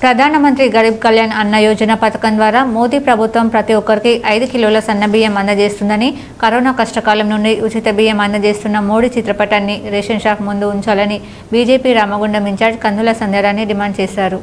ప్రధానమంత్రి గరీబ్ కళ్యాణ్ అన్న యోజన పథకం ద్వారా మోదీ ప్రభుత్వం ప్రతి ఒక్కరికి 5 కిలోల సన్న బియ్యం అందజేస్తుందని, కరోనా కష్టకాలం నుండి ఉచిత బియ్యం అందజేస్తున్న మోడీ చిత్రపటాన్ని రేషన్ షాప్ ముందు ఉంచాలని బీజేపీ రామగుండం ఇన్ఛార్జ్ కందుల సంధ్యారాణి డిమాండ్ చేశారు.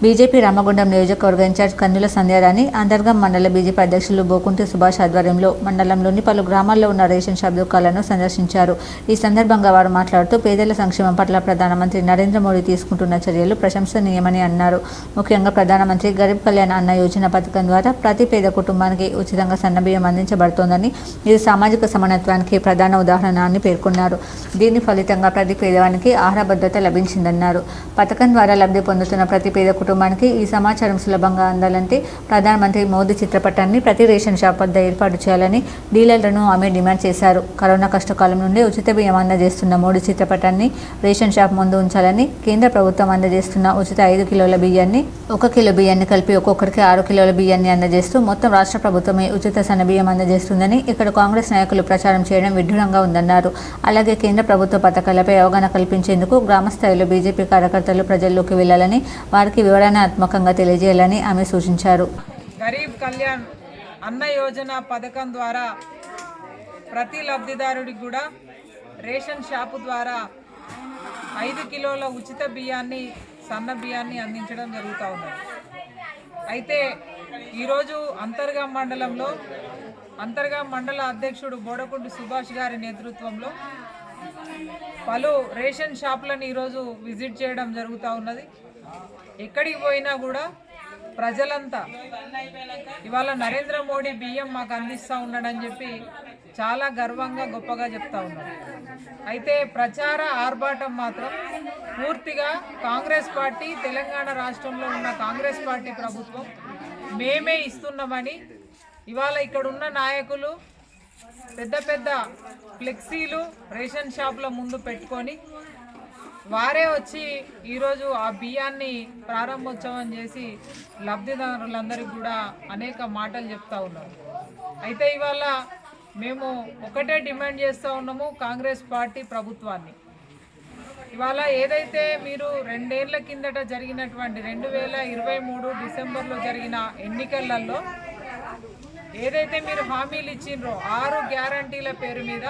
బీజేపీ రామగుండం నియోజకవర్గ ఇన్ఛార్జ్ కందుల సంధ్యారాణి అంతర్గం మండల బీజేపీ అధ్యక్షులు బోకుంటి సుభాష్ ఆధ్వర్యంలో మండలంలోని పలు గ్రామాల్లో ఉన్న రేషన్ షాప్ దుకాణాలను సందర్శించారు. ఈ సందర్భంగా వారు మాట్లాడుతూ పేదల సంక్షేమం పట్ల ప్రధానమంత్రి నరేంద్ర మోడీ తీసుకుంటున్న చర్యలు ప్రశంసనీయమని అన్నారు. ముఖ్యంగా ప్రధానమంత్రి గరీబ్ కళ్యాణ్ అన్న యోజన పథకం ద్వారా ప్రతి పేద కుటుంబానికి ఉచితంగా సన్నబియ్యం అందించబడుతోందని, ఇది సామాజిక సమానత్వానికి ప్రధాన ఉదాహరణ అని పేర్కొన్నారు. దీని ఫలితంగా ప్రతి పేదవానికి ఆహార భద్రత లభించిందన్నారు. పథకం ద్వారా లబ్ధి పొందుతున్న ప్రతి పేద కుటుంబానికి ఈ సమాచారం సులభంగా అందాలంటే ప్రధానమంత్రి మోదీ చిత్రపటాన్ని ప్రతి రేషన్ షాప్ వద్ద ఏర్పాటు చేయాలని డీలర్లను ఆమె డిమాండ్ చేశారు. కరోనా కష్టకాలం నుండి ఉచిత బియ్యం అందజేస్తున్న మోడీ చిత్రపటాన్ని రేషన్ షాప్ ముందు ఉంచాలని, కేంద్ర ప్రభుత్వం అందజేస్తున్న ఉచిత 5 కిలోల బియ్యాన్ని 1 కిలో బియ్యాన్ని కలిపి ఒక్కొక్కరికి 6 కిలోల బియ్యాన్ని అందజేస్తూ మొత్తం రాష్ట్ర ప్రభుత్వమే ఉచిత సన్నబియ్యం అందజేస్తుందని ఇక్కడ కాంగ్రెస్ నాయకులు ప్రచారం చేయడం విడ్డూరంగా ఉందన్నారు. అలాగే కేంద్ర ప్రభుత్వ పథకాలపై అవగాహన కల్పించేందుకు గ్రామ స్థాయిలో బీజేపీ కార్యకర్తలు ప్రజల్లోకి వెళ్లాలని, వారికి వివరణాత్మకంగా తెలియజేయాలని ఆమె సూచించారు. గరీబ్ కళ్యాణ్ అన్న యోజన పథకం ద్వారా ప్రతి లబ్ధిదారుడికి కూడా రేషన్ షాపు ద్వారా 5 కిలోల ఉచిత బియ్యాన్ని, సన్న బియ్యాన్ని అందించడం జరుగుతూ ఉన్నది. అయితే ఈరోజు అంతర్గాం మండలంలో మండల అధ్యక్షుడు బోడకుంటి సుభాష్ గారి నేతృత్వంలో పలు రేషన్ షాపులను ఈరోజు విజిట్ చేయడం జరుగుతూ ఉన్నది. ఎక్కడికి పోయినా కూడా ప్రజలంతా ఇవాళ నరేంద్ర మోడీ బియ్యం మాకు అందిస్తూ ఉన్నాడని చెప్పి చాలా గర్వంగా గొప్పగా చెప్తా ఉన్నారు. అయితే ప్రచార ఆర్భాటం మాత్రం పూర్తిగా కాంగ్రెస్ పార్టీ, తెలంగాణ రాష్ట్రంలో ఉన్న కాంగ్రెస్ పార్టీ ప్రభుత్వం మేమే ఇస్తున్నామని ఇవాళ ఇక్కడున్న నాయకులు పెద్ద పెద్ద ఫ్లెక్సీలు రేషన్ షాపుల ముందు పెట్టుకొని వారే వచ్చి ఈరోజు ఆ బియ్యాన్ని ప్రారంభోత్సవం చేసి లబ్ధిదారులందరికీ కూడా అనేక మాటలు చెప్తా ఉన్నారు. అయితే ఇవాళ మేము ఒకటే డిమాండ్ చేస్తూ ఉన్నాము కాంగ్రెస్ పార్టీ ప్రభుత్వాన్ని. ఇవాళ ఏదైతే మీరు 2 ఏళ్ల కిందట జరిగినటువంటి 2023 డిసెంబర్లో జరిగిన ఎన్నికలలో ఏదైతే మీరు హామీలు ఇచ్చిండ్రో 6 గ్యారంటీల పేరు మీద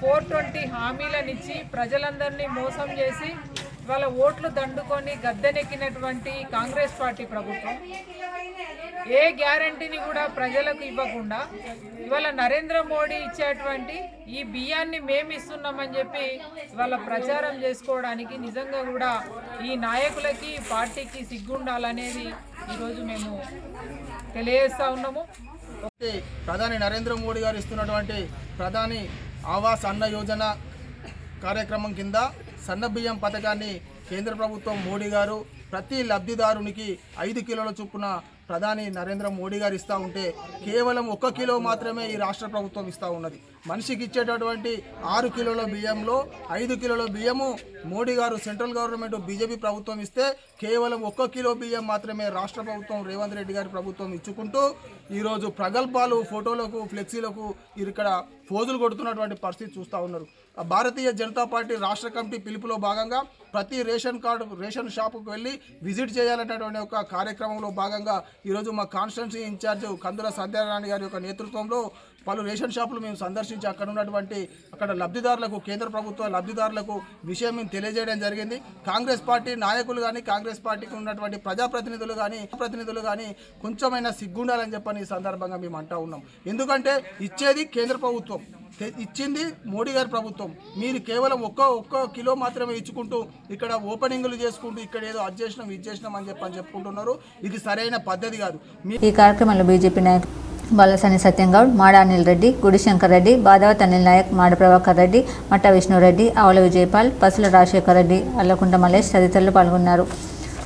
420 హామీలనిచ్చి ప్రజలందరినీ మోసం చేసి ఇవాళ ఓట్లు దండుకొని గద్దెనెక్కినటువంటి కాంగ్రెస్ పార్టీ ప్రభుత్వం ఏ గ్యారంటీని కూడా ప్రజలకు ఇవ్వకుండా ఇవాళ నరేంద్ర మోడీ ఇచ్చేటువంటి ఈ బియ్యాన్ని మేము ఇస్తున్నామని చెప్పి ఇవాళ ప్రచారం చేసుకోవడానికి నిజంగా కూడా ఈ నాయకులకి, పార్టీకి సిగ్గుండాలనేది ఈరోజు మేము తెలియజేస్తూ ఉన్నాము. ప్రధాని నరేంద్ర మోడీ గారు ఇస్తున్నటువంటి ప్రధాని ఆవాస్ అన్న యోజన కార్యక్రమం కింద సన్న బియ్యం పథకాన్ని కేంద్ర ప్రభుత్వం మోడీ గారు ప్రతి లబ్ధిదారునికి 5 కిలోల చొప్పున ప్రధాని నరేంద్ర మోడీ గారు ఇస్తూ ఉంటే కేవలం 1 కిలో మాత్రమే ఈ రాష్ట్ర ప్రభుత్వం ఇస్తూ ఉన్నది. మనిషికి ఇచ్చేటటువంటి 6 కిలోల బియ్యంలో 5 కిలోల బియ్యము మోడీ గారు, సెంట్రల్ గవర్నమెంట్ బీజేపీ ప్రభుత్వం ఇస్తే కేవలం 1 కిలో బియ్యం మాత్రమే రాష్ట్ర ప్రభుత్వం రేవంత్ రెడ్డి గారి ప్రభుత్వం ఇచ్చుకుంటూ ఈరోజు ప్రగల్భాలు, ఫోటోలకు, ఫ్లెక్సీలకు ఇక్కడ ఫోజులు కొడుతున్నటువంటి పరిస్థితి చూస్తూ ఉన్నారు. భారతీయ జనతా పార్టీ రాష్ట్ర కమిటీ పిలుపులో భాగంగా ప్రతి రేషన్ షాపుకు వెళ్ళి విజిట్ చేయాలనేటువంటి ఒక కార్యక్రమంలో భాగంగా ఈరోజు మా కాన్స్టిట్యున్సీ ఇన్ఛార్జ్ కందుల సంధ్యారాణి గారి యొక్క నేతృత్వంలో పలు రేషన్ షాపులు మేము సందర్శించి అక్కడ లబ్ధిదారులకు, కేంద్ర ప్రభుత్వ లబ్ధిదారులకు విషయం మేము తెలియజేయడం జరిగింది. కాంగ్రెస్ పార్టీ నాయకులు కానీ, కాంగ్రెస్ పార్టీకి ఉన్నటువంటి ప్రజాప్రతినిధులు కానీ కొంచెమైనా సిగ్గుండాలని చెప్పని ఈ సందర్భంగా మేము అంటూ ఉన్నాం. ఎందుకంటే ఇచ్చేది కేంద్ర ప్రభుత్వం, ఇచ్చింది మోడీ గారి ప్రభుత్వం. మీరు కేవలం ఒక్క కిలో మాత్రమే ఇచ్చుకుంటూ ఇక్కడ ఓపెనింగ్లు చేసుకుంటూ ఇక్కడ ఏదో అది చేసినాం ఇది చేసినాం అని చెప్పుకుంటున్నారు. ఇది సరైన పద్ధతి కాదు. ఈ కార్యక్రమంలో బీజేపీ నాయకులు బాలసాని సత్యంగౌడ్, మాడ అనిల్ రెడ్డి, గుడిశంకర్ రెడ్డి, బాదావత్ అనిల్ నాయక్, మాడ ప్రభాకర్ రెడ్డి, మట్ట విష్ణురెడ్డి, ఆవుల విజయపాల్, పసుల రాజశేఖర్ రెడ్డి, అల్లకుంట మల్లేష్ తదితరులు పాల్గొన్నారు.